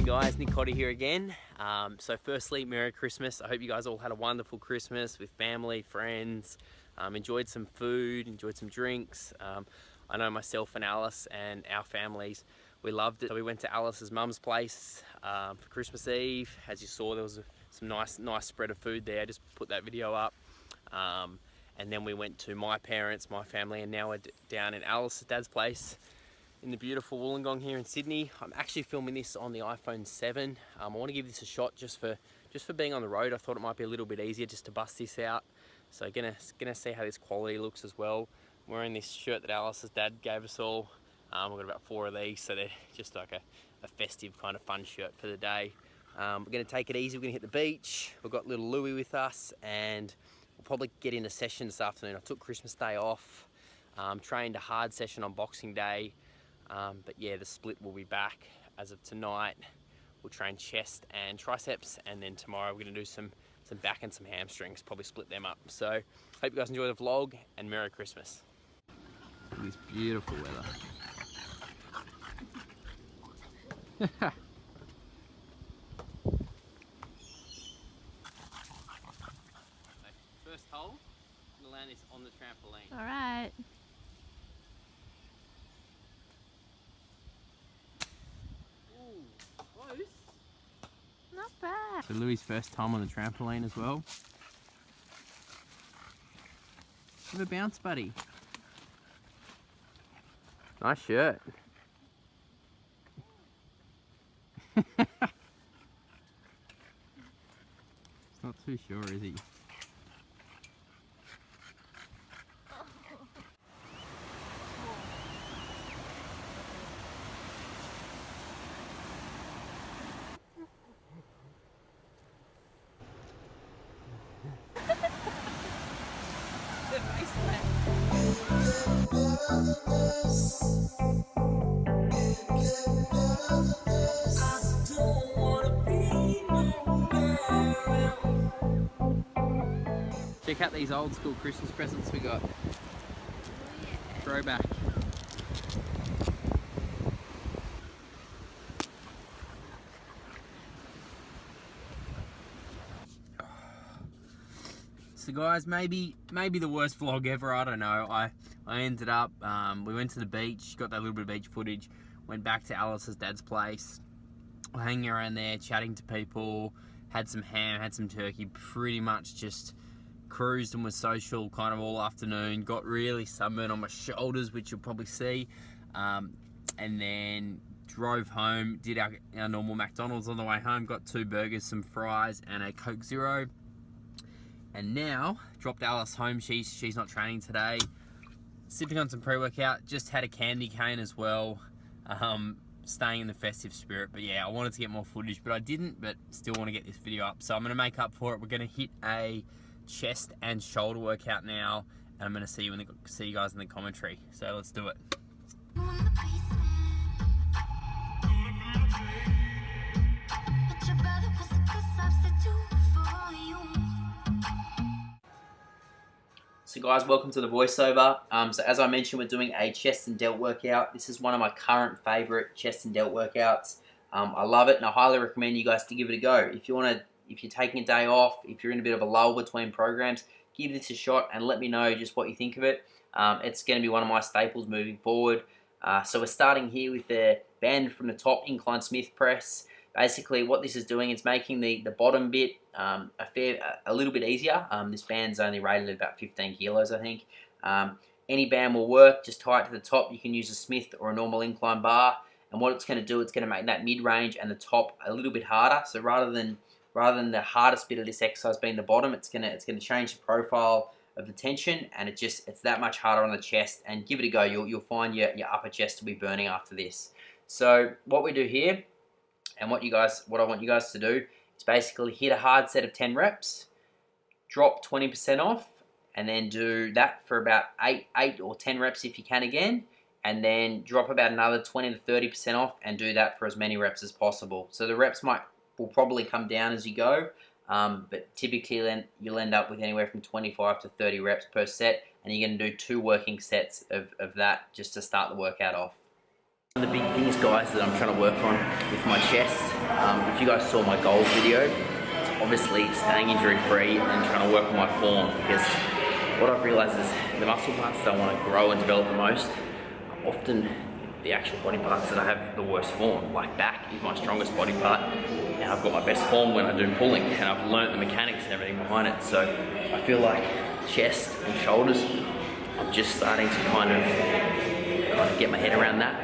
Morning guys, Nick Cotty here again. So firstly, Merry Christmas. I hope you guys all had a wonderful Christmas with family, friends, enjoyed some food, enjoyed some drinks. I know myself and Alice and our families, we loved it. So we went to Alice's mum's place for Christmas Eve. As you saw, there was some nice spread of food there. I just put that video up. And then we went to my parents, my family, and now we're down in Alice's dad's place in the beautiful Wollongong here in Sydney. I'm actually filming this on the iPhone 7. I want to give this a shot just for being on the road. I thought it might be a little bit easier just to bust this out. So gonna see how this quality looks as well. I'm wearing this shirt that Alice's dad gave us all. We've got about 4 of these, so they're just like a festive kind of fun shirt for the day. We're gonna take it easy. We're gonna hit the beach. We've got little Louie with us, and we'll probably get in a session this afternoon. I took Christmas Day off, trained a hard session on Boxing Day. But yeah, the split will be back as of tonight. We'll train chest and triceps, and then tomorrow we're going to do some back and some hamstrings, probably split them up. So hope you guys enjoy the vlog, and Merry Christmas. This beautiful weather. First hole, I'm going to land this on the trampoline. All right. Not bad. So Louis' first time on the trampoline as well. Give a bounce, buddy. Nice shirt. He's not too sure, is he? Check out these old school Christmas presents we got. Throwback. So guys, maybe the worst vlog ever, I don't know. I ended up, we went to the beach, got that little bit of beach footage, went back to Alice's dad's place, hanging around there, chatting to people, had some ham, had some turkey, pretty much just cruised and was social kind of all afternoon, got really sunburned on my shoulders, which you'll probably see, and then drove home, did our normal McDonald's on the way home, got 2 burgers, some fries, and a Coke Zero. And now, dropped Alice home, she's not training today. Sipping on some pre-workout, just had a candy cane as well. Staying in the festive spirit. But yeah, I wanted to get more footage, but I didn't, but still want to get this video up. So I'm going to make up for it. We're going to hit a chest and shoulder workout now, and I'm going to see you guys in the commentary. So let's do it. So guys, welcome to the voiceover. So as I mentioned, we're doing a chest and delt workout. This is one of my current favorite chest and delt workouts. I love it, and I highly recommend you guys to give it a go. If you're taking a day off, if you're in a bit of a lull between programs, give this a shot and let me know just what you think of it. It's going to be one of my staples moving forward. So we're starting here with the band from the top, Incline Smith press. Basically, what this is doing is making the bottom bit a little bit easier. This band's only rated at about 15 kilos, I think. Any band will work. Just tie it to the top. You can use a Smith or a normal incline bar. And what it's going to do, it's going to make that mid-range and the top a little bit harder. So rather than the hardest bit of this exercise being the bottom, it's going to change the profile of the tension, and it's that much harder on the chest. And give it a go. You'll find your upper chest will be burning after this. So what we do here, and what I want you guys to do, is basically hit a hard set of 10 reps, drop 20% off, and then do that for about 8 or 10 reps if you can again, and then drop about another 20 to 30% off and do that for as many reps as possible. So the reps will probably come down as you go, but typically then you'll end up with anywhere from 25 to 30 reps per set, and you're going to do 2 working sets of that just to start the workout off. One of the big things, guys, that I'm trying to work on with my chest If you guys saw my goals video, it's obviously staying injury free and trying to work on my form, because what I've realized is the muscle parts that I want to grow and develop the most are often the actual body parts that I have the worst form. Like back is my strongest body part, and I've got my best form when I do pulling, and I've learnt the mechanics and everything behind it. So I feel like chest and shoulders, I'm just starting to kind of get my head around that.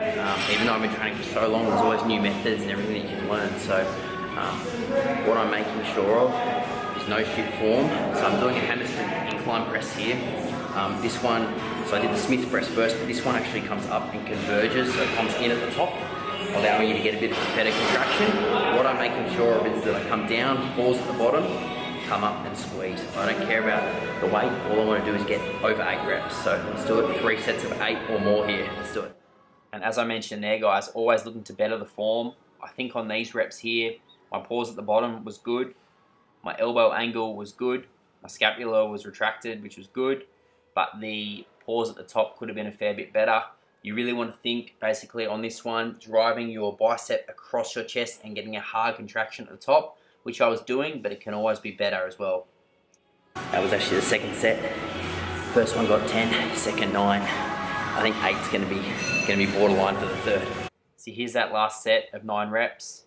Even though I've been training for so long, there's always new methods and everything that you can learn. So what I'm making sure of is no shit form. So I'm doing a hamstring incline press here. This one, so I did the Smith press first, but this one actually comes up and converges, so it comes in at the top, allowing you to get a bit better contraction. What I'm making sure of is that I come down, pause at the bottom, come up and squeeze. I don't care about the weight, all I want to do is get over 8 reps. So let's do it, 3 sets of 8 or more here, let's do it. And as I mentioned there, guys, always looking to better the form. I think on these reps here, my pause at the bottom was good, my elbow angle was good, my scapula was retracted, which was good, but the pause at the top could have been a fair bit better. You really want to think, basically, on this one, driving your bicep across your chest and getting a hard contraction at the top, which I was doing, but it can always be better as well. That was actually the second set. First one got 10, second 9. I think 8's going to be borderline for the third. So here's that last set of 9 reps.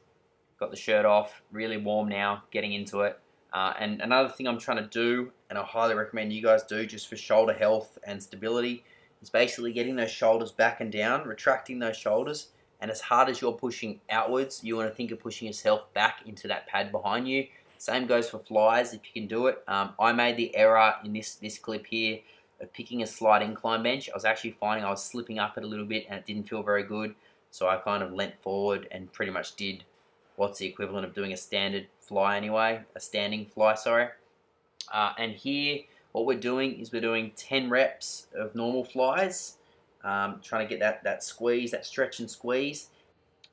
Got the shirt off, really warm now, getting into it. And another thing I'm trying to do, and I highly recommend you guys do just for shoulder health and stability, is basically getting those shoulders back and down, retracting those shoulders, and as hard as you're pushing outwards, you want to think of pushing yourself back into that pad behind you. Same goes for flies if you can do it. I made the error in this clip here of picking a slight incline bench. I was actually finding I was slipping up it a little bit and it didn't feel very good, so I kind of leant forward and pretty much did what's the equivalent of doing a standard fly anyway, a standing fly, sorry. And here, what we're doing is we're doing 10 reps of normal flies, trying to get that squeeze, that stretch and squeeze.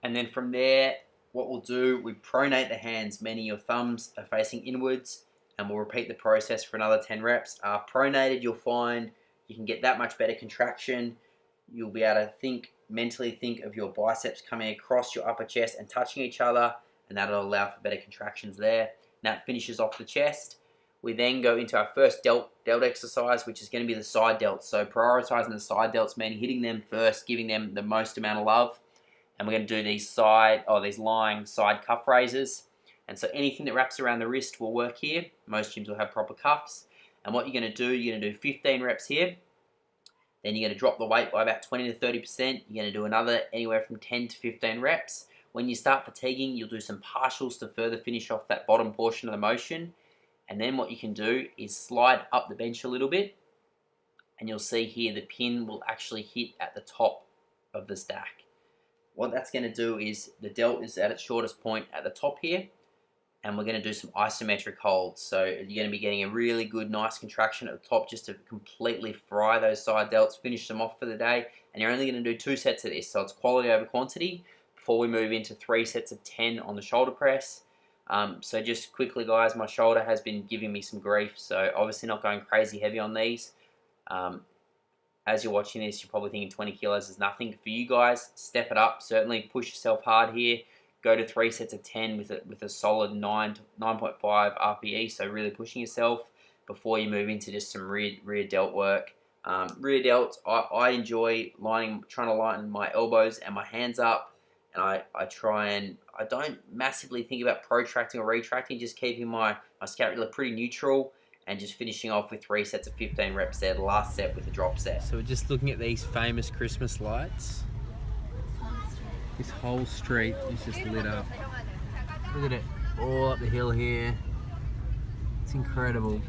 And then from there, what we'll do, we pronate the hands, meaning your thumbs are facing inwards, and we'll repeat the process for another 10 reps. Pronated, you'll find you can get that much better contraction. You'll be able to mentally think of your biceps coming across your upper chest and touching each other, and that'll allow for better contractions there. And that finishes off the chest. We then go into our first delt exercise, which is going to be the side delts. So prioritizing the side delts, meaning hitting them first, giving them the most amount of love. And we're going to do these lying side cuff raises. And so anything that wraps around the wrist will work here. Most gyms will have proper cuffs. And what you're going to do, you're going to do 15 reps here. Then you're going to drop the weight by about 20 to 30%. You're going to do another anywhere from 10 to 15 reps. When you start fatiguing, you'll do some partials to further finish off that bottom portion of the motion. And then what you can do is slide up the bench a little bit. And you'll see here the pin will actually hit at the top of the stack. What that's going to do is the delt is at its shortest point at the top here. And we're going to do some isometric holds. So you're going to be getting a really good, nice contraction at the top just to completely fry those side delts, finish them off for the day. And you're only going to do 2 sets of this. So it's quality over quantity before we move into 3 sets of 10 on the shoulder press. So just quickly, guys, my shoulder has been giving me some grief. So obviously not going crazy heavy on these. As you're watching this, you're probably thinking 20 kilos is nothing. For you guys, step it up. Certainly push yourself hard here. Go to 3 sets of 10 with a solid 9.5 RPE, so really pushing yourself before you move into just some rear delt work. Rear delts, I enjoy trying to line my elbows and my hands up, and I don't massively think about protracting or retracting, just keeping my scapula pretty neutral and just finishing off with 3 sets of 15 reps there, the last set with a drop set. So we're just looking at these famous Christmas lights. This whole street is just lit up. Look at it, all up the hill here. It's incredible.